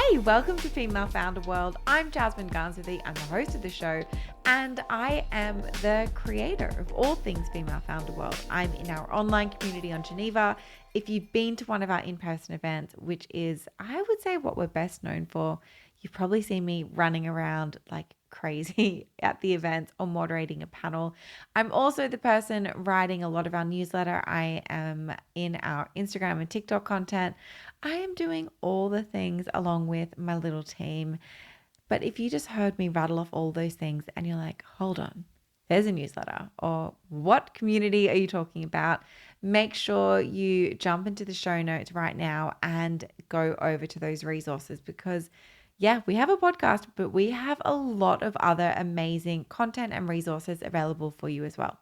Hey, welcome to Female Founder World. I'm Jasmine Garnsworthy. I'm the host of the show, and I am the creator of all things Female Founder World. I'm in our online community on Geneva. If you've been to one of our in-person events, which is, I would say, what we're best known for, you've probably seen me running around like crazy at the events or moderating a panel. I'm also the person writing a lot of our newsletter. I am in our Instagram and TikTok content. I am doing all the things along with my little team. But if you just heard me rattle off all those things and you're like, hold on, there's a newsletter, or what community are you talking about? Make sure you jump into the show notes right now and go over to those resources because yeah, we have a podcast, but we have a lot of other amazing content and resources available for you as well.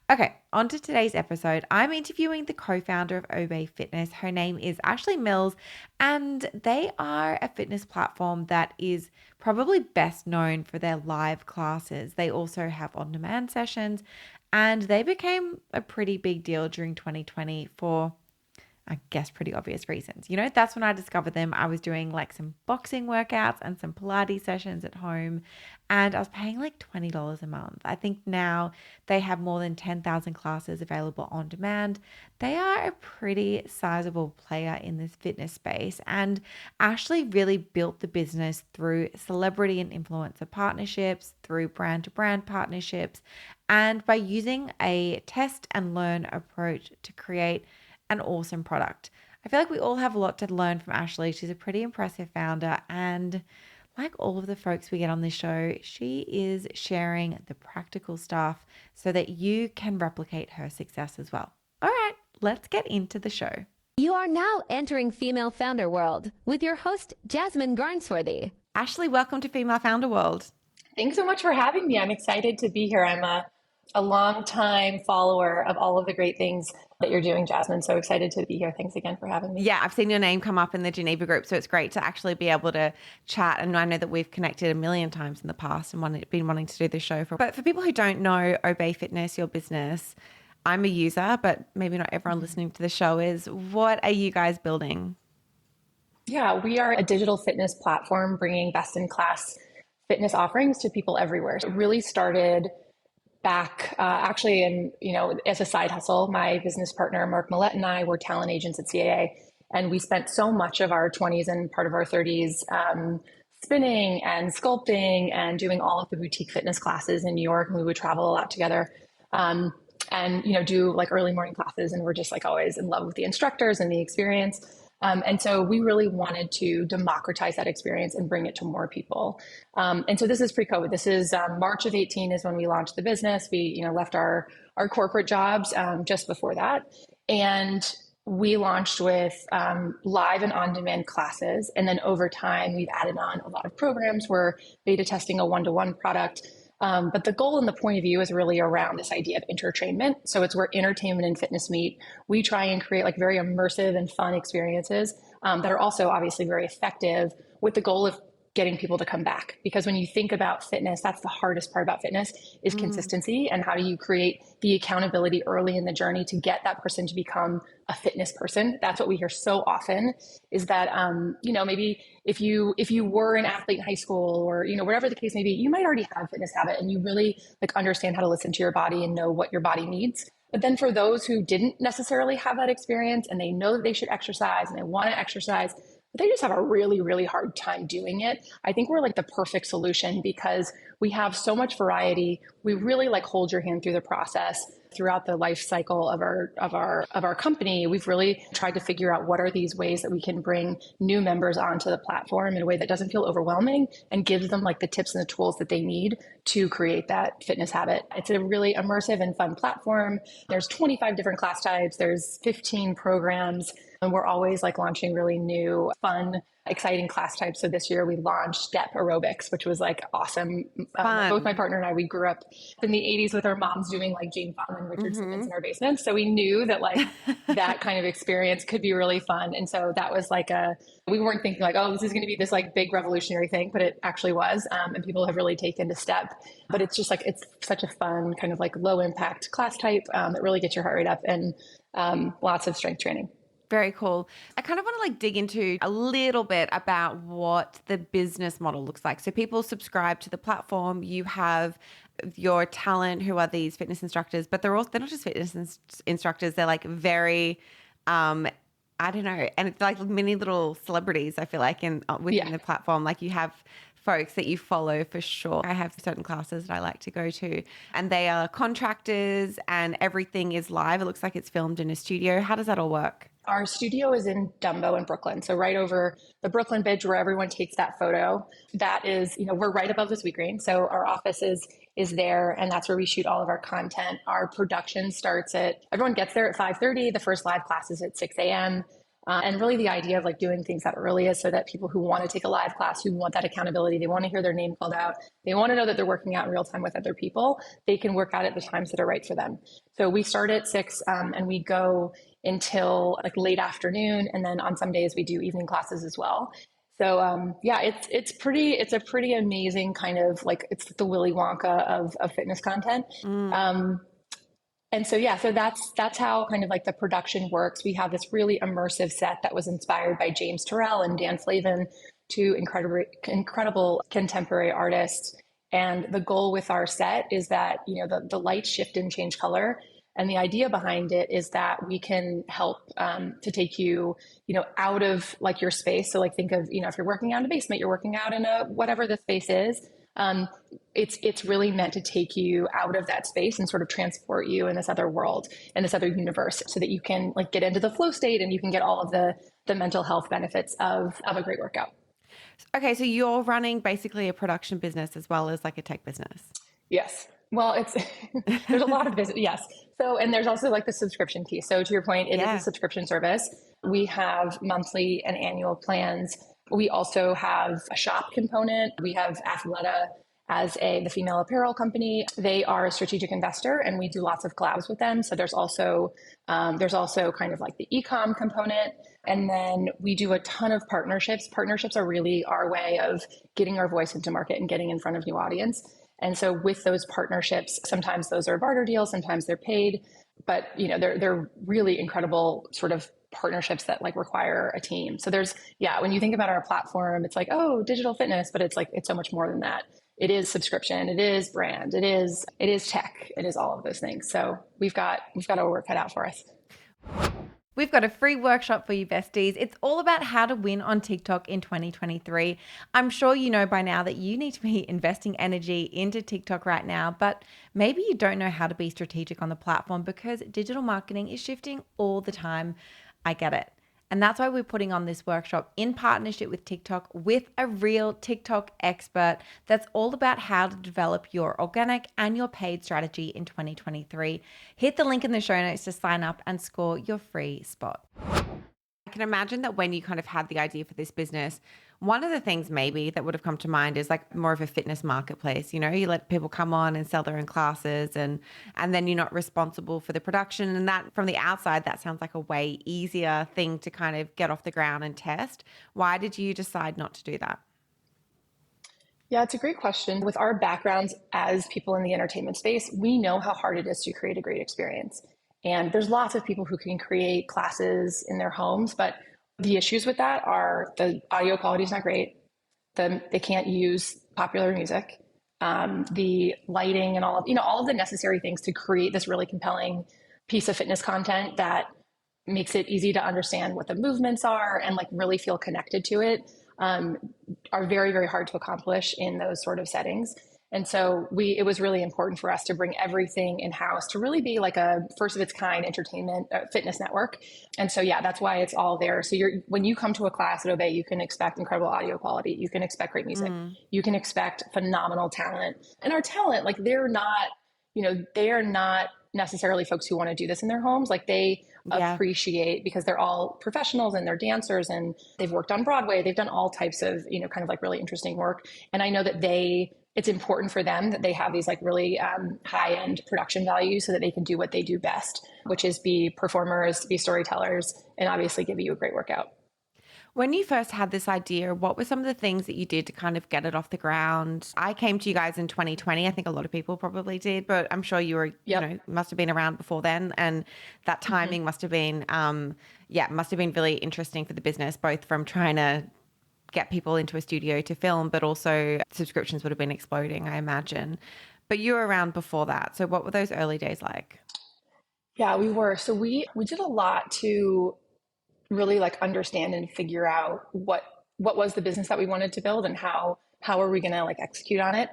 Okay, on to today's episode. I'm interviewing the co-founder of Obé Fitness. Her name is Ashley Mills, and they are a fitness platform that is probably best known for their live classes. They also have on-demand sessions, and they became a pretty big deal during 2020 for I guess pretty obvious reasons. You know, that's when I discovered them. I was doing like some boxing workouts and some Pilates sessions at home, and I was paying like $20 a month. I think now they have more than 10,000 classes available on demand. They are a pretty sizable player in this fitness space, and Ashley really built the business through celebrity and influencer partnerships, through brand to brand partnerships, and by using a test and learn approach to create an awesome product. I feel like we all have a lot to learn from Ashley. She's a pretty impressive founder, and like all of the folks we get on this show, she is sharing the practical stuff so that you can replicate her success as well. All right, let's get into the show. You are now entering Female Founder World with your host, Jasmine Garnsworthy. Ashley, welcome to Female Founder World. Thanks so much for having me. I'm excited to be here. I'm a long-time follower of all of the great things that you're doing, Jasmine. So excited to be here. Thanks again for having me. Yeah, I've seen your name come up in the Geneva group, so it's great to actually be able to chat. And I know that we've connected a million times in the past and been wanting to do this show for. But for people who don't know Obé Fitness, your business, I'm a user, but maybe not everyone listening to the show is. What are you guys building? Yeah, we are a digital fitness platform bringing best-in-class fitness offerings to people everywhere. So it really started back actually as a side hustle. My business partner, Mark Millette, and I were talent agents at CAA, and we spent so much of our 20s and part of our 30s spinning and sculpting and doing all of the boutique fitness classes in New York, and we would travel a lot together and do like early morning classes, and we're just like always in love with the instructors and the experience. And so we really wanted to democratize that experience and bring it to more people. And so this is pre-COVID. This is March of 18 is when we launched the business. We left our corporate jobs just before that. And we launched with live and on-demand classes. And then over time, we've added on a lot of programs. We're beta testing a one-to-one product. But the goal and the point of view is really around this idea of entertainment. So it's where entertainment and fitness meet. We try and create like very immersive and fun experiences that are also obviously very effective with the goal of getting people to come back. Because when you think about fitness, that's the hardest part about fitness is consistency. And how do you create the accountability early in the journey to get that person to become a fitness person? That's what we hear so often is that, maybe if you were an athlete in high school or, whatever the case may be, you might already have a fitness habit and you really like understand how to listen to your body and know what your body needs. But then for those who didn't necessarily have that experience and they know that they should exercise and they want to exercise, but they just have a really, really hard time doing it. I think we're like the perfect solution because we have so much variety. We really like hold your hand through the process throughout the life cycle of our company. We've really tried to figure out what are these ways that we can bring new members onto the platform in a way that doesn't feel overwhelming and gives them like the tips and the tools that they need to create that fitness habit. It's a really immersive and fun platform. There's 25 different class types. There's 15 programs. And we're always like launching really new, fun, exciting class types. So this year we launched step aerobics, which was like awesome. Both my partner and I, we grew up in the 80s with our moms doing like Jane Fonda and Richard Simmons in our basement. So we knew that like that kind of experience could be really fun. And so that was like we weren't thinking like, oh, this is going to be this like big revolutionary thing, but it actually was. And people have really taken to step. But it's just like, it's such a fun kind of like low impact class type that really gets your heart rate up and lots of strength training. Very cool. I kind of want to like dig into a little bit about what the business model looks like. So people subscribe to the platform. You have your talent who are these fitness instructors, but they're not just fitness instructors. They're like very, I don't know, and it's like many little celebrities. I feel like within the platform, like you have folks that you follow for sure. I have certain classes that I like to go to, and they are contractors, and everything is live. It looks like it's filmed in a studio. How does that all work? Our studio is in Dumbo in Brooklyn. So right over the Brooklyn Bridge where everyone takes that photo. That is, we're right above the Sweetgreen. So our office is there, and that's where we shoot all of our content. Our production starts everyone gets there at 5:30. The first live class is at 6 a.m. And really the idea of like doing things that early is so that people who want to take a live class, who want that accountability, they want to hear their name called out, they want to know that they're working out in real time with other people, they can work out at the times that are right for them. So we start at 6 and we go until like late afternoon. And then on some days we do evening classes as well. So it's a pretty amazing kind of like, it's the Willy Wonka of fitness content. And so that's how kind of like the production works. We have this really immersive set that was inspired by James Turrell and Dan Flavin, two incredible contemporary artists. And the goal with our set is that, the lights shift and change color. And the idea behind it is that we can help to take you, out of like your space. So like think of, if you're working out in a basement, you're working out in whatever the space is. It's really meant to take you out of that space and sort of transport you in this other world, in this other universe, so that you can like get into the flow state and you can get all of the mental health benefits of a great workout. Okay, so you're running basically a production business as well as like a tech business. Yes. Well, there's a lot of business. Yes. So, and there's also like the subscription piece. So to your point, it is a subscription service. We have monthly and annual plans. We also have a shop component. We have Athleta as the female apparel company. They are a strategic investor and we do lots of collabs with them. So there's also kind of like the e-com component. And then we do a ton of partnerships. Partnerships are really our way of getting our voice into market and getting in front of new audience. And so with those partnerships, sometimes those are barter deals, sometimes they're paid, but they're really incredible sort of partnerships that like require a team. So when you think about our platform, it's like, oh, digital fitness, but it's so much more than that. It is subscription, it is brand, it is tech, it is all of those things. So we've got our work cut out for us. We've got a free workshop for you besties. It's all about how to win on TikTok in 2023. I'm sure you know by now that you need to be investing energy into TikTok right now, but maybe you don't know how to be strategic on the platform because digital marketing is shifting all the time. I get it. And that's why we're putting on this workshop in partnership with TikTok with a real TikTok expert that's all about how to develop your organic and your paid strategy in 2023. Hit the link in the show notes to sign up and score your free spot. I can imagine that when you kind of had the idea for this business, one of the things maybe that would have come to mind is like more of a fitness marketplace. You let people come on and sell their own classes and then you're not responsible for the production. And that from the outside, that sounds like a way easier thing to kind of get off the ground and test. Why did you decide not to do that? Yeah, it's a great question. With our backgrounds as people in the entertainment space, we know how hard it is to create a great experience. And there's lots of people who can create classes in their homes, but the issues with that are the audio quality is not great. They can't use popular music, the lighting and all of the necessary things to create this really compelling piece of fitness content that makes it easy to understand what the movements are and like really feel connected to it, are very, very hard to accomplish in those sort of settings. And so it was really important for us to bring everything in-house to really be like a first of its kind entertainment fitness network. And so, that's why it's all there. So when you come to a class at Obé, you can expect incredible audio quality. You can expect great music. You can expect phenomenal talent. And our talent, like they are not necessarily folks who want to do this in their homes. Like they appreciate, because they're all professionals and they're dancers and they've worked on Broadway. They've done all types of, kind of like really interesting work. And I know that it's important for them that they have these like really high-end production values so that they can do what they do best, which is be performers, be storytellers, and obviously give you a great workout. When you first had this idea, what were some of the things that you did to kind of get it off the ground? I came to you guys in 2020. I think a lot of people probably did, but I'm sure you were, Yep. must have been around before then. And that Mm-hmm. timing must have been, must have been really interesting for the business, both from trying to get people into a studio to film, but also subscriptions would have been exploding, I imagine. But you were around before that. So what were those early days like? Yeah, we were. So we did a lot to really like understand and figure out what was the business that we wanted to build and how are we going to like execute on it.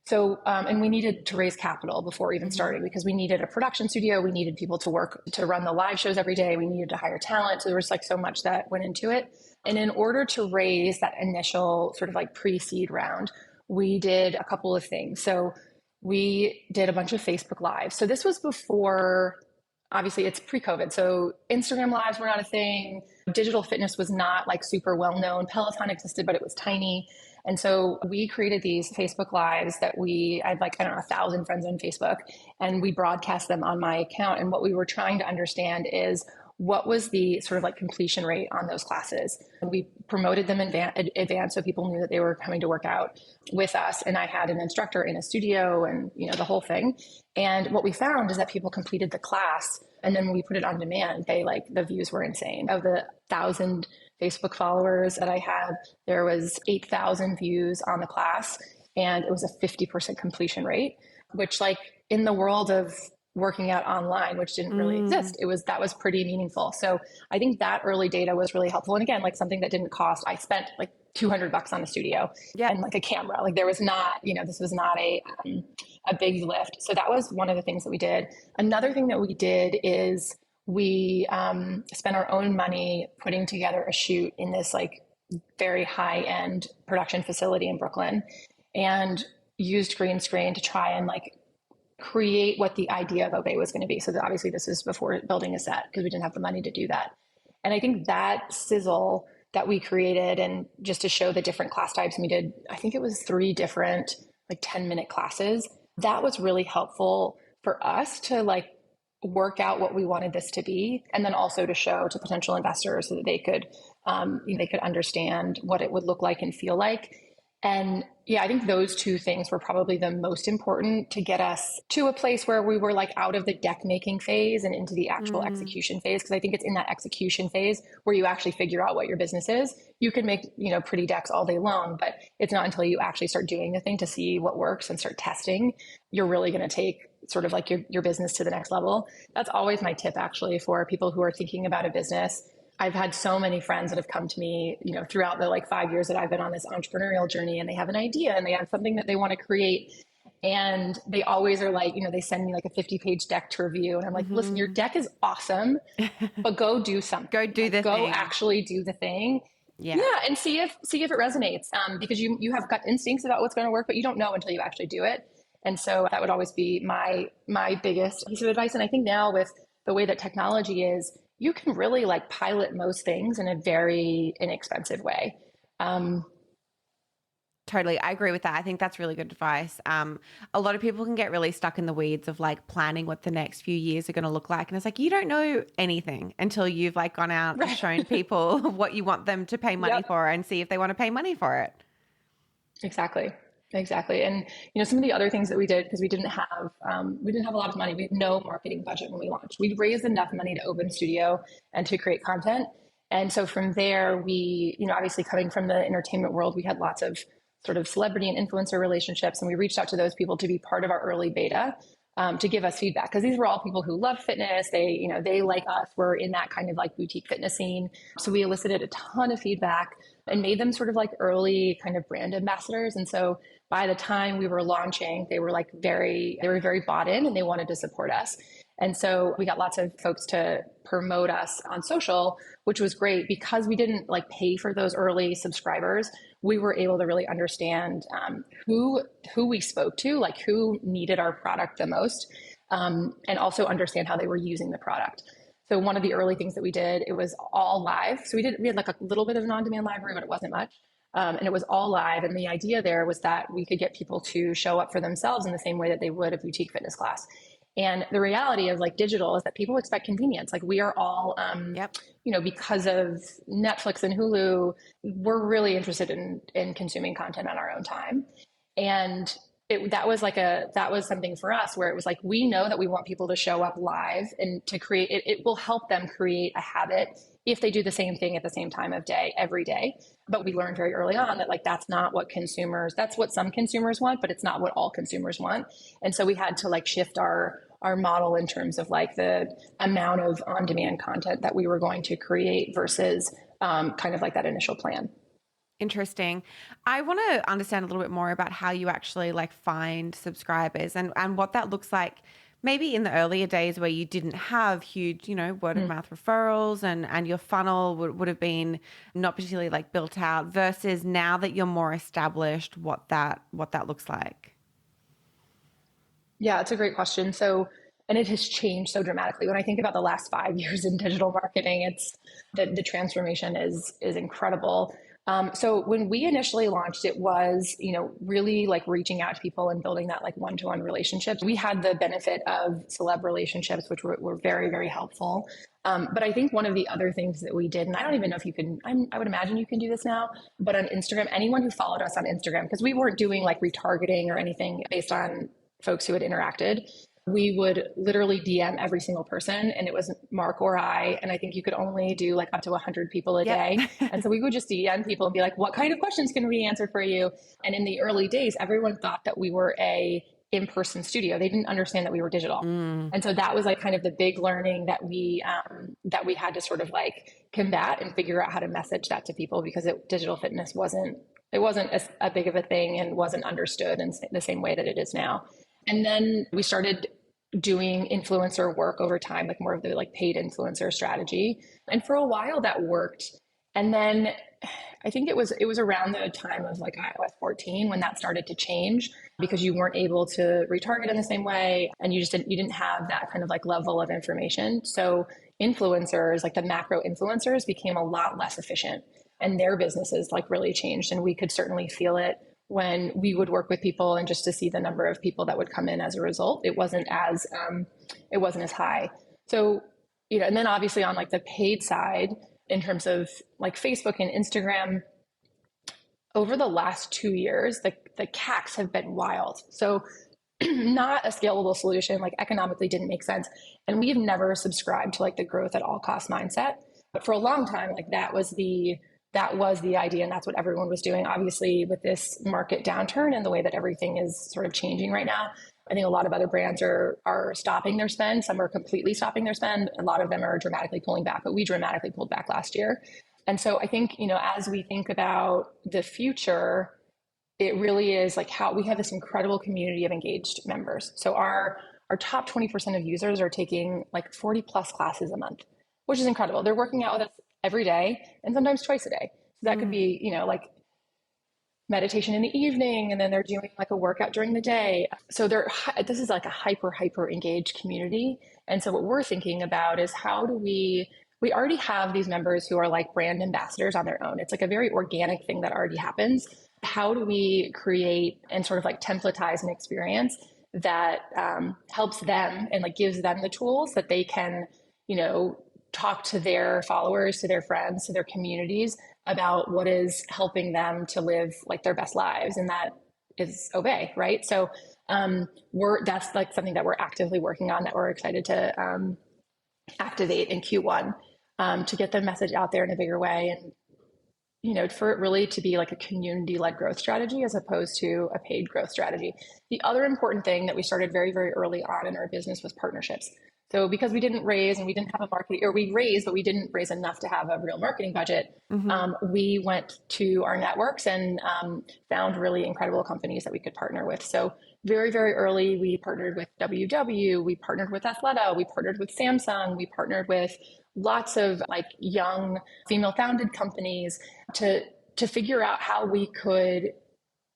So and we needed to raise capital before we even started because we needed a production studio, we needed people to work to run the live shows every day, we needed to hire talent, so there was like so much that went into it. And in order to raise that initial sort of like pre-seed round, we did a couple of things. So we did a bunch of Facebook lives. So this was before, obviously it's pre-COVID. So Instagram lives were not a thing. Digital fitness was not like super well known. Peloton existed, but it was tiny. And so we created these Facebook lives that I had like, I don't know, 1,000 friends on Facebook, and we broadcast them on my account. And what we were trying to understand is what was the sort of like completion rate on those classes. And we promoted them in advance so people knew that they were coming to work out with us. And I had an instructor in a studio and, the whole thing. And what we found is that people completed the class, and then when we put it on demand, the views were insane. Of the 1,000 Facebook followers that I had, there was 8,000 views on the class, and it was a 50% completion rate, which like in the world of working out online, which didn't really exist, that was pretty meaningful. So I think that early data was really helpful. And again, like something that didn't cost, I spent like $200 on a studio and like a camera. Like there was not, this was not a big lift. So that was one of the things that we did. Another thing that we did is we spent our own money putting together a shoot in this like very high end production facility in Brooklyn, and used green screen to try and like create what the idea of Obé was going to be. So obviously this is before building a set because we didn't have the money to do that. And I think that sizzle that we created, and just to show the different class types, and we did, I think it was 3 different like 10-minute classes. That was really helpful for us to like work out what we wanted this to be, and then also to show to potential investors so that they could understand what it would look like and feel like. And yeah, I think those 2 things were probably the most important to get us to a place where we were like out of the deck making phase and into the actual execution phase. Because I think it's in that execution phase where you actually figure out what your business is. You can make, pretty decks all day long, but it's not until you actually start doing the thing to see what works and start testing, you're really going to take sort of like your business to the next level. That's always my tip actually for people who are thinking about a business. I've had so many friends that have come to me, throughout the like 5 years that I've been on this entrepreneurial journey, and they have an idea and they have something that they want to create. And they always are like, they send me like a 50-page deck to review. And I'm like, listen, your deck is awesome, but go do something. Go do the thing. Go actually do the thing. Yeah. And see if it resonates. Because you have gut instincts about what's going to work, but you don't know until you actually do it. And so that would always be my biggest piece of advice. And I think now with the way that technology is, you can really like pilot most things in a very inexpensive way. Totally. I agree with that. I think that's really good advice. A lot of people can get really stuck in the weeds of like planning what the next few years are going to look like. And it's like, you don't know anything until you've like gone out and shown people what you want them to pay money for and see if they want to pay money for it. Exactly. And, some of the other things that we did, because we didn't have a lot of money. We had no marketing budget when we launched. We raised enough money to open a studio and to create content. And so from there, we, obviously coming from the entertainment world, we had lots of sort of celebrity and influencer relationships. And we reached out to those people to be part of our early beta, to give us feedback. Because these were all people who love fitness. They, they like us, were in that kind of like boutique fitness scene. So we elicited a ton of feedback and made them sort of like early kind of brand ambassadors. And so by the time we were launching, they were very bought in and they wanted to support us. And so we got lots of folks to promote us on social, which was great because we didn't like pay for those early subscribers. We were able to really understand who we spoke to, like who needed our product the most, and also understand how they were using the product. So one of the early things that we did, it was all live. So we had like a little bit of an on-demand library, but it wasn't much. And it was all live. And the idea there was that we could get people to show up for themselves in the same way that they would a boutique fitness class. And the reality of like digital is that people expect convenience. Like we are all, Yep. because of Netflix and Hulu, we're really interested in consuming content on our own time. And that was something for us where it was like, we know that we want people to show up live and to create it. It will help them create a habit if they do the same thing at the same time of day every day. But we learned very early on that like that's what some consumers want, but it's not what all consumers want. And so we had to like shift our model in terms of like the amount of on-demand content that we were going to create versus kind of like that initial plan. Interesting. I want to understand a little bit more about how you actually like find subscribers and what that looks like maybe in the earlier days where you didn't have huge, word of mouth referrals and your funnel would have been not particularly like built out versus now that you're more established, what that looks like. Yeah, it's a great question. So, and it has changed so dramatically. When I think about the last 5 years in digital marketing, it's the transformation is incredible. So when we initially launched, it was, really like reaching out to people and building that like one-to-one relationship. We had the benefit of celeb relationships, which were very, very helpful. But I think one of the other things that we did, and I don't even know if you can, I would imagine you can do this now, but on Instagram, anyone who followed us on Instagram, because we weren't doing like retargeting or anything based on folks who had interacted, we would literally DM every single person, and it was Mark or I, and I think you could only do like up to 100 people a day. And so we would just DM people and be like, what kind of questions can we answer for you? And in the early days, everyone thought that we were a in-person studio. They didn't understand that we were digital. And so that was like kind of the big learning that we had to sort of like combat and figure out how to message that to people, because digital fitness wasn't a big of a thing and wasn't understood in the same way that it is now. And then we started doing influencer work over time, like more of the like paid influencer strategy. And for a while that worked. And then I think it was around the time of like iOS 14 when that started to change, because you weren't able to retarget in the same way. And you didn't have that kind of like level of information. So influencers, like the macro influencers, became a lot less efficient, and their businesses like really changed. And we could certainly feel it when we would work with people, and just to see the number of people that would come in as a result, it wasn't as high. So, and then obviously on like the paid side, in terms of like Facebook and Instagram, over the last 2 years, the CACs have been wild. So not a scalable solution, like economically didn't make sense. And we've never subscribed to like the growth at all cost mindset. But for a long time, like that was the idea, and that's what everyone was doing. Obviously, with this market downturn and the way that everything is sort of changing right now, I think a lot of other brands are stopping their spend. Some are completely stopping their spend. A lot of them are dramatically pulling back, but we dramatically pulled back last year. And so I think, as we think about the future, it really is like how we have this incredible community of engaged members. So our top 20% of users are taking like 40 plus classes a month, which is incredible. They're working out with us every day and sometimes twice a day. So that could be, like meditation in the evening, and then they're doing like a workout during the day. So this is like a hyper engaged community. And so what we're thinking about is how do we already have these members who are like brand ambassadors on their own. It's like a very organic thing that already happens. How do we create and sort of like templatize an experience that helps them and like gives them the tools that they can, talk to their followers, to their friends, to their communities about what is helping them to live like their best lives. And that is Obé, right? So that's like something that we're actively working on, that we're excited to activate in Q1 to get the message out there in a bigger way. And, for it really to be like a community-led growth strategy as opposed to a paid growth strategy. The other important thing that we started very, very early on in our business was partnerships. So because we didn't raise and we didn't have a marketing, or we raised, but we didn't raise enough to have a real marketing budget, we went to our networks and found really incredible companies that we could partner with. So very, very early, we partnered with WW, we partnered with Athleta, we partnered with Samsung, we partnered with lots of like young female founded companies to figure out how we could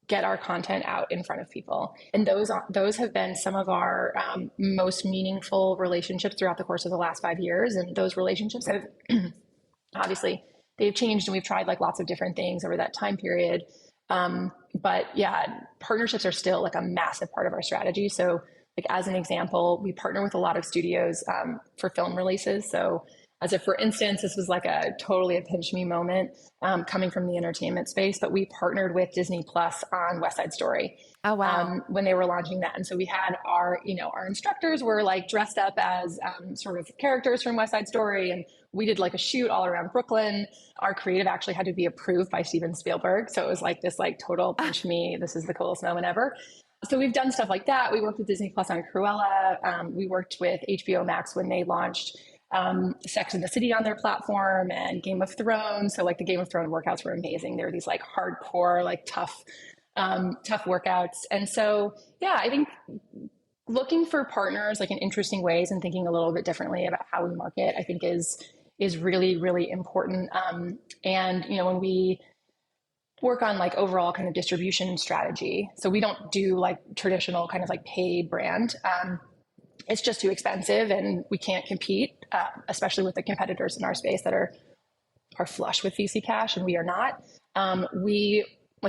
get our content out in front of people. And those have been some of our most meaningful relationships throughout the course of the last 5 years. And those relationships have obviously they've changed, and we've tried like lots of different things over that time period. But yeah, partnerships are still like a massive part of our strategy. So Like as an example, we partner with a lot of studios for film releases. So as if, for instance, this was like a pinch me moment coming from the entertainment space, but we partnered with Disney Plus on West Side Story. Oh, wow. When they were launching that. And so we had our instructors were like dressed up as sort of characters from West Side Story. And we did like a shoot all around Brooklyn. Our creative actually had to be approved by Steven Spielberg. So it was like this like total pinch me, this is the coolest moment ever. So we've done stuff like that. We worked with Disney Plus on Cruella. We worked with HBO Max when they launched Sex and the City on their platform, and Game of Thrones. So like the Game of Thrones workouts were amazing. They were these like hardcore, like tough workouts. And so, yeah, I think looking for partners like in interesting ways and thinking a little bit differently about how we market, I think is really, really important. And, when we work on like overall kind of distribution strategy, so we don't do like traditional kind of like paid brand. It's just too expensive and we can't compete, especially with the competitors in our space that are flush with VC cash, and we are not. We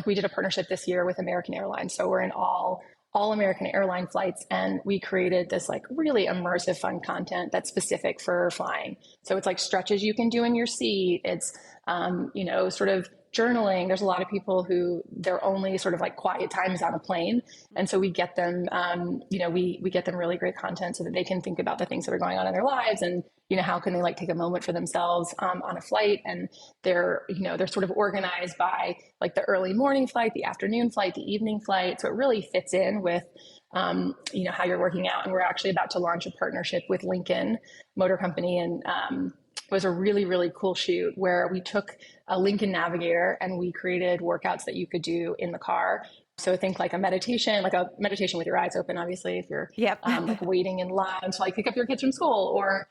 did a partnership this year with American Airlines. So we're in all American airline flights, and we created this like really immersive fun content that's specific for flying. So it's like stretches you can do in your seat. It's, sort of journaling. There's a lot of people who their only sort of like quiet time is on a plane. And so we get them, we get them really great content so that they can think about the things that are going on in their lives, and, how can they like take a moment for themselves on a flight. And they're sort of organized by like the early morning flight, the afternoon flight, the evening flight. So it really fits in with, how you're working out. And we're actually about to launch a partnership with Lincoln Motor Company. And it was a really, really cool shoot where we took a Lincoln Navigator and we created workouts that you could do in the car. So think like a meditation with your eyes open, obviously, if you're like waiting in line to like pick up your kids from school, or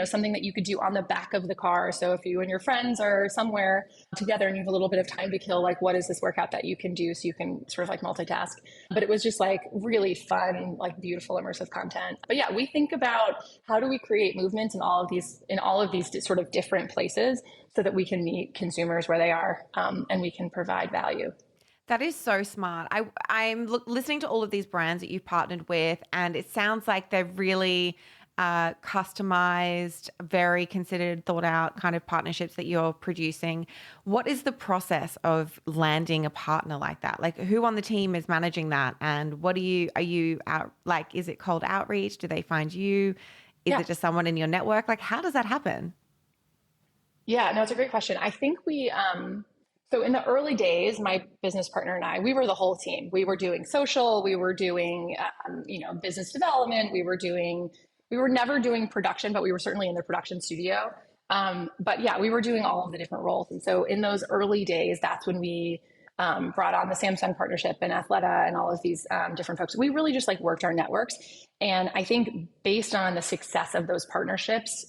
something that you could do on the back of the car. So if you and your friends are somewhere together and you have a little bit of time to kill, like what is this workout that you can do so you can sort of like multitask. But it was just like really fun, like beautiful immersive content. But yeah, we think about how do we create movements in all of these sort of different places so that we can meet consumers where they are, and we can provide value. That is so smart. I'm listening to all of these brands that you've partnered with, and it sounds like they're really customized, very considered, thought out kind of partnerships that you're producing. What is the process of landing a partner like that? Like, who on the team is managing that? And are you out, like, is it cold outreach? Do they find you? Is it just someone in your network? Like, how does that happen? Yeah, no, it's a great question. I think so in the early days, my business partner and I, we were the whole team. We were doing social, we were doing, business development. We were never doing production, but we were certainly in the production studio. But yeah, we were doing all of the different roles. And so in those early days, that's when we brought on the Samsung partnership and Athleta and all of these different folks. We really just like worked our networks. And I think based on the success of those partnerships,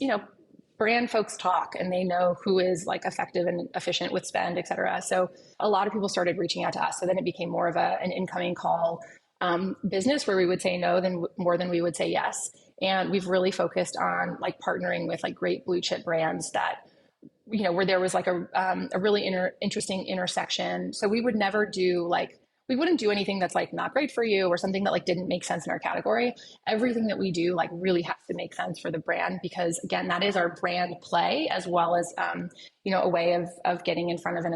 brand folks talk and they know who is like effective and efficient with spend, et cetera. So a lot of people started reaching out to us. So then it became more of an incoming call business where we would say no more than we would say yes. And we've really focused on like partnering with like great blue chip brands that, where there was like a really interesting intersection. So we would never we wouldn't do anything that's like not great for you or something that like didn't make sense in our category. Everything that we do like really has to make sense for the brand, because again, that is our brand play, as well as, a way of getting in front of and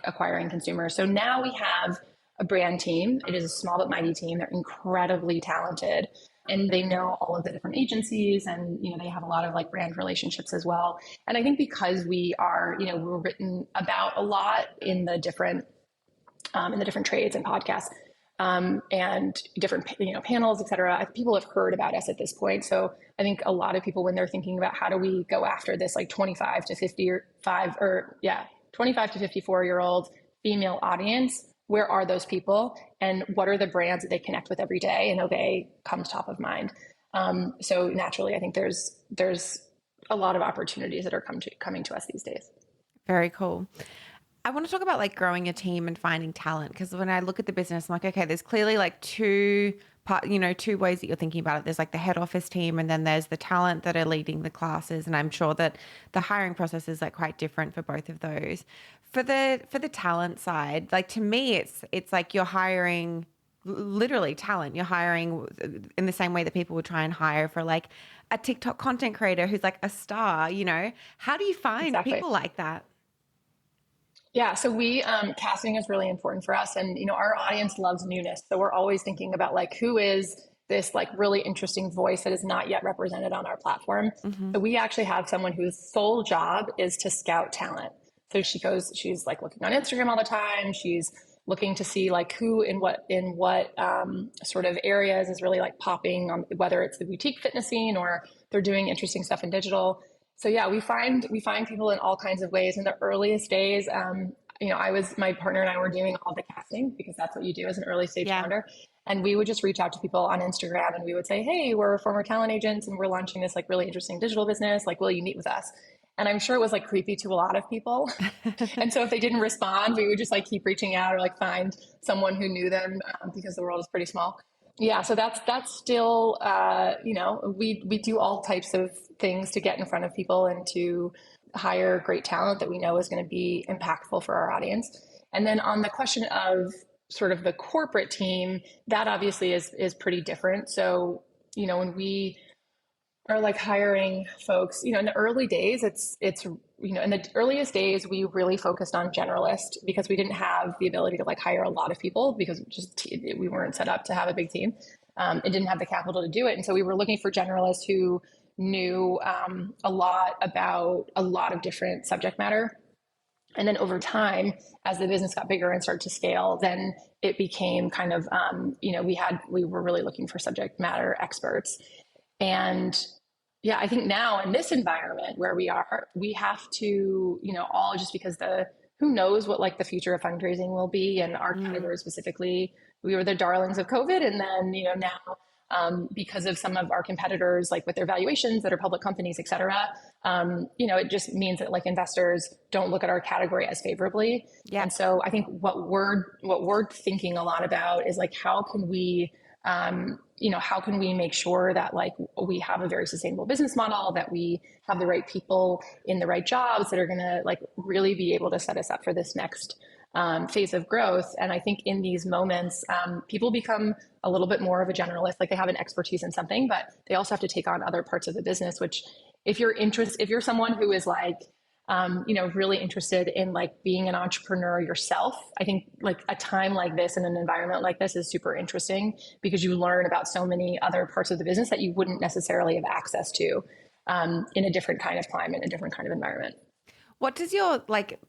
acquiring consumers. So now we have a brand team. It is a small but mighty team. They're incredibly talented and they know all of the different agencies, and, they have a lot of like brand relationships as well. And I think because we are, we're written about a lot in the different trades and podcasts, and different, panels, et cetera. People have heard about us at this point. So I think a lot of people, when they're thinking about how do we go after this, like 25 to 54-year-old female audience, where are those people and what are the brands that they connect with every day? And Obé comes top of mind. So naturally, I think there's a lot of opportunities that are coming to us these days. Very cool. I want to talk about like growing a team and finding talent, because when I look at the business, I'm like, okay, there's clearly like two ways that you're thinking about it. There's like the head office team, and then there's the talent that are leading the classes. And I'm sure that the hiring process is like quite different for both of those. For the talent side, like to me, it's like you're hiring literally talent. You're hiring in the same way that people would try and hire for like a TikTok content creator who's like a star, you know? How do you find Exactly. people like that? Yeah, so we casting is really important for us, and our audience loves newness. So we're always thinking about like who is this like really interesting voice that is not yet represented on our platform. Hmm. So we actually have someone whose sole job is to scout talent. So she's like looking on Instagram all the time. She's looking to see like who in what sort of areas is really like popping on, whether it's the boutique fitness scene or they're doing interesting stuff in digital. So yeah, we find people in all kinds of ways. In the earliest days, my partner and I were doing all the casting because that's what you do as an early stage Yeah. founder. And we would just reach out to people on Instagram and we would say, hey, we're former talent agents and we're launching this like really interesting digital business. Like, will you meet with us? And I'm sure it was like creepy to a lot of people. And so if they didn't respond, we would just like keep reaching out or like find someone who knew them because the world is pretty small. Yeah, so that's still we do all types of things to get in front of people and to hire great talent that we know is going to be impactful for our audience. And then on the question of sort of the corporate team, that obviously is pretty different. So when we are like hiring folks, in the early days, it's in the earliest days, we really focused on generalist because we didn't have the ability to like hire a lot of people because we weren't set up to have a big team. It didn't have the capital to do it. And so we were looking for generalists who knew a lot about a lot of different subject matter. And then over time, as the business got bigger and started to scale, then it became kind of, we were really looking for subject matter experts. And yeah, I think now in this environment where we are, we have to, all just because who knows what like the future of fundraising will be. And our category specifically, we were the darlings of COVID. And then, now because of some of our competitors, like with their valuations that are public companies, et cetera, it just means that like investors don't look at our category as favorably. Yeah. And so I think what we're thinking a lot about is like, how can we make sure that like we have a very sustainable business model, that we have the right people in the right jobs that are going to like really be able to set us up for this next phase of growth. And I think in these moments, people become a little bit more of a generalist, like they have an expertise in something, but they also have to take on other parts of the business, which if you're someone who is like, really interested in like being an entrepreneur yourself, I think like a time like this and an environment like this is super interesting because you learn about so many other parts of the business that you wouldn't necessarily have access to in a different kind of climate, a different kind of environment. What does your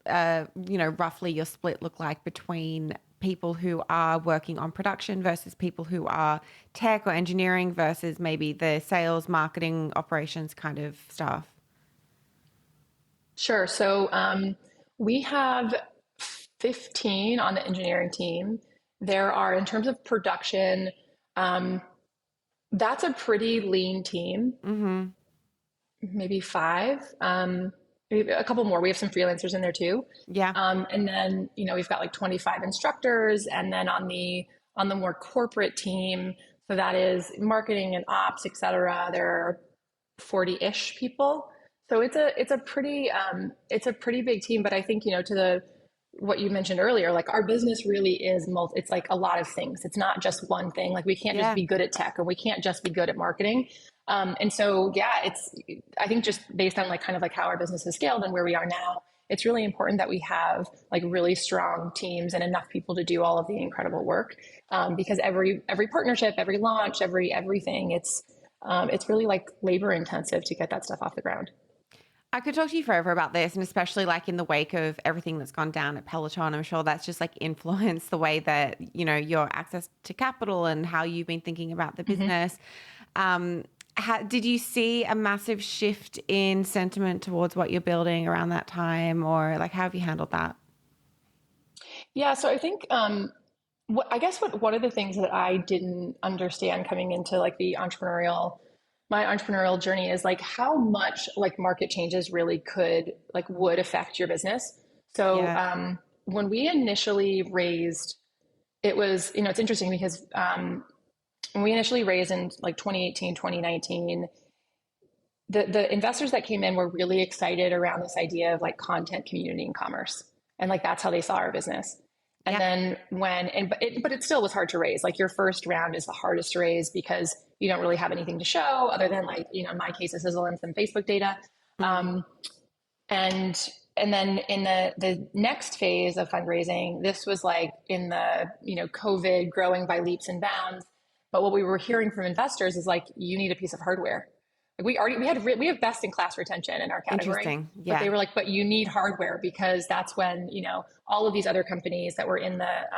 roughly your split look like between people who are working on production versus people who are tech or engineering versus maybe the sales, marketing, operations kind of stuff? Sure. So we have 15 on the engineering team. There are, in terms of production, that's a pretty lean team, Mm-hmm. maybe five, maybe a couple more. We have some freelancers in there too. Yeah. And then, we've got like 25 instructors. And then on the more corporate team, so that is marketing and ops, et cetera, there are 40-ish people. So it's a pretty big team, but I think, to what you mentioned earlier, like our business really is it's like a lot of things. It's not just one thing. Like we can't just be good at tech or we can't just be good at marketing. And so, yeah, I think just based on like kind of like how our business has scaled and where we are now, it's really important that we have like really strong teams and enough people to do all of the incredible work. Because every partnership, every launch, everything, it's really like labor intensive to get that stuff off the ground. I could talk to you forever about this, and especially like in the wake of everything that's gone down at Peloton, I'm sure that's just like influenced the way that, your access to capital and how you've been thinking about the business. Did you see a massive shift in sentiment towards what you're building around that time, or like how have you handled that? Yeah, so I think one of the things that I didn't understand coming into like my entrepreneurial journey is like how much like market changes really would affect your business. So Yeah. when we initially raised, it was, it's interesting because when we initially raised in like 2018, 2019, the investors that came in were really excited around this idea of like content, community, and commerce. And like that's how they saw our business. And then but it still was hard to raise. Like your first round is the hardest to raise because you don't really have anything to show other than like, you know, in my case, a sizzle and some Facebook data. And then in the next phase of fundraising, this was like in the, you know, COVID growing by leaps and bounds. But what we were hearing from investors is like, you need a piece of hardware. Like we have best in class retention in our category. Interesting. Yeah. But they were like, but you need hardware because that's when, you know, all of these other companies that were in that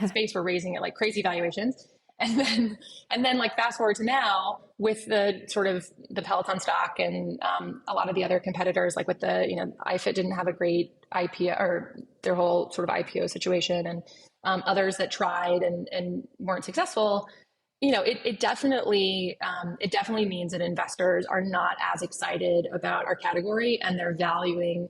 space were raising at like crazy valuations. And then like fast forward to now with the sort of the Peloton stock and a lot of the other competitors, like with the, you know, iFit didn't have a great IPO or their whole sort of IPO situation, and others that tried and weren't successful. You know, it definitely means that investors are not as excited about our category and they're valuing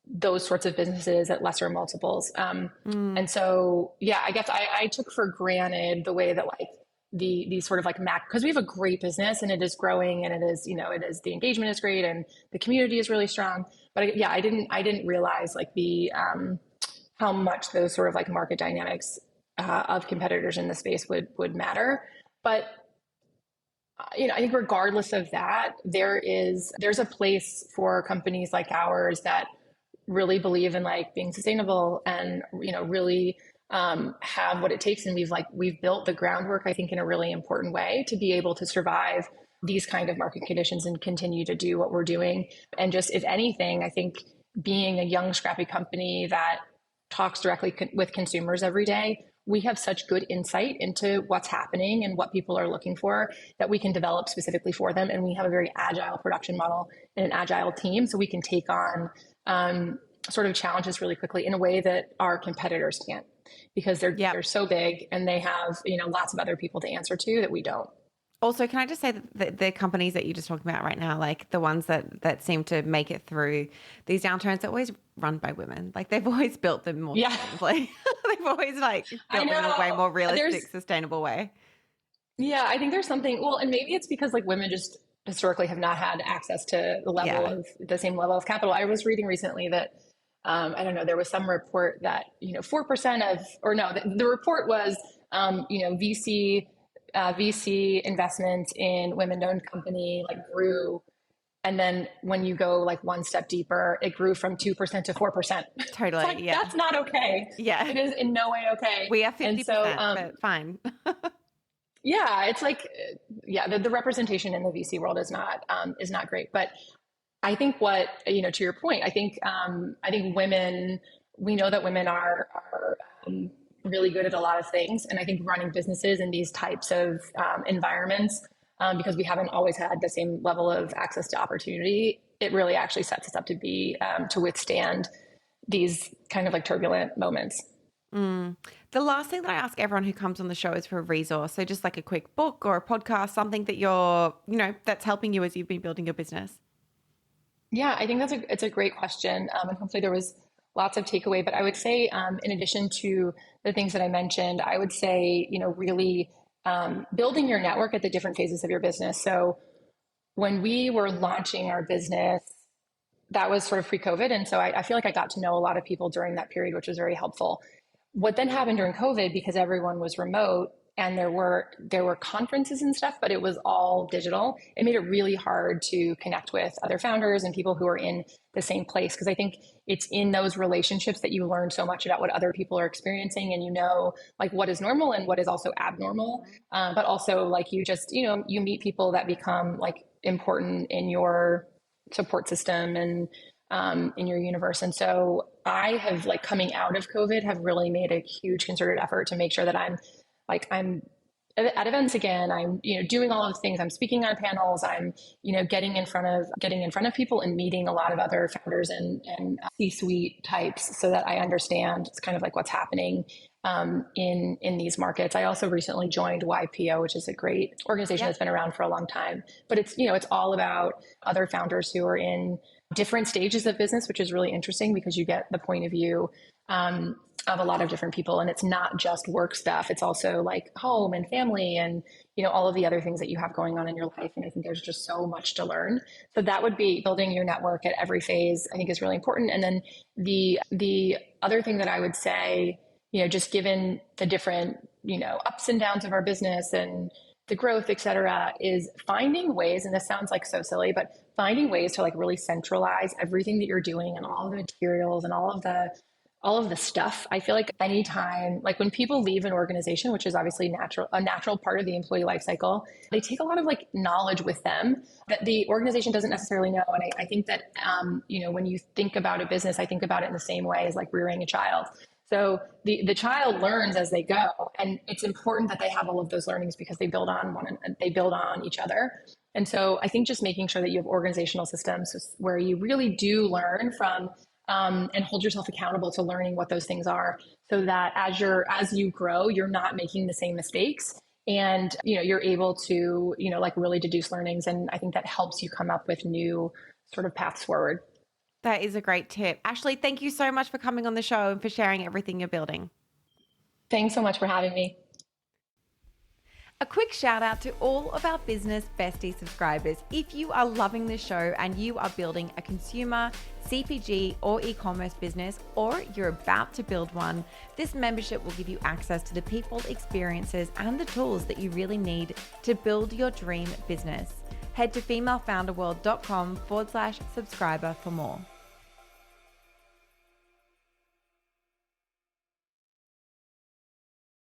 those sorts of businesses at lesser multiples. And so, yeah, I guess I took for granted the way that like the sort of like because we have a great business and it is growing and it is, you know, the engagement is great and the community is really strong. But I didn't realize like the how much those sort of like market dynamics of competitors in the space would matter. But you know, I think regardless of that, there's a place for companies like ours that really believe in like being sustainable and, you know, really have what it takes. And we've built the groundwork, I think, in a really important way to be able to survive these kind of market conditions and continue to do what we're doing. And just, if anything, I think being a young, scrappy company that talks directly with consumers every day, we have such good insight into what's happening and what people are looking for that we can develop specifically for them. And we have a very agile production model and an agile team, so we can take on sort of challenges really quickly in a way that our competitors can't, because they're so big and they have, you know, lots of other people to answer to that we don't. Also, can I just say that the companies that you're just talking about right now, like the ones that seem to make it through these downturns, are always run by women. Like they've always built them more sustainably. They've always like built them in a way more realistic, sustainable way. Yeah, I think there's something, well, and maybe it's because like women just historically have not had access to the same level of capital. I was reading recently that I don't know, there was some report that, you know, 4% the report was, you know, VC investments in women-owned company like grew. And then when you go like one step deeper, it grew from 2% to 4%. Totally. Like, yeah. That's not okay. Yeah. It is in no way okay. We are 50%, but fine. Yeah. It's like, the representation in the VC world is not great. But I think what, you know, to your point, I think women, we know that women are really good at a lot of things. And I think running businesses in these types of environments, because we haven't always had the same level of access to opportunity, it really actually sets us up to withstand these kind of like turbulent moments. The last thing that I ask everyone who comes on the show is for a resource. So just like a quick book or a podcast, something that that's helping you as you've been building your business. Yeah, I think it's a great question. And hopefully there was lots of takeaway, but I would say, in addition to the things that I mentioned, I would say, you know, really building your network at the different phases of your business. So when we were launching our business, that was sort of pre-COVID. And so I feel like I got to know a lot of people during that period, which was very helpful. What then happened during COVID, because everyone was remote and there were conferences and stuff, but it was all digital, it made it really hard to connect with other founders and people who are in the same place. Because I think it's in those relationships that you learn so much about what other people are experiencing, and you know, like what is normal and what is also abnormal. But also like you just, you know, you meet people that become like important in your support system and in your universe. And so I have, like, coming out of COVID, have really made a huge concerted effort to make sure that I'm at events again. I'm, you know, doing all of the things. I'm speaking on panels. I'm, you know, getting in front of people and meeting a lot of other founders and C-suite types, so that I understand it's kind of like what's happening in these markets. I also recently joined YPO, which is a great organization that's been around for a long time. But it's, you know, it's all about other founders who are in different stages of business, which is really interesting because you get the point of view of a lot of different people. And it's not just work stuff. It's also like home and family and, you know, all of the other things that you have going on in your life. And I think there's just so much to learn. So that would be building your network at every phase, I think, is really important. And then the other thing that I would say, just given the different, ups and downs of our business and the growth, et cetera, is finding ways, and this sounds like so silly, but finding ways to like really centralize everything that you're doing and all of the materials and all of the stuff. I feel like anytime, like when people leave an organization, which is obviously a natural part of the employee life cycle, they take a lot of like knowledge with them that the organization doesn't necessarily know. And I think that, when you think about a business, I think about it in the same way as like rearing a child. So the child learns as they go, and it's important that they have all of those learnings because they build on each other. And so I think just making sure that you have organizational systems where you really do learn from and hold yourself accountable to learning what those things are, so that as you grow, you're not making the same mistakes, and you're able to like really deduce learnings. And I think that helps you come up with new sort of paths forward. That is a great tip. Ashley, thank you so much for coming on the show and for sharing everything you're building. Thanks so much for having me. A quick shout out to all of our Business Bestie subscribers. If you are loving this show and you are building a consumer, CPG, or e-commerce business, or you're about to build one, this membership will give you access to the people, experiences, and the tools that you really need to build your dream business. Head to femalefounderworld.com/subscriber for more.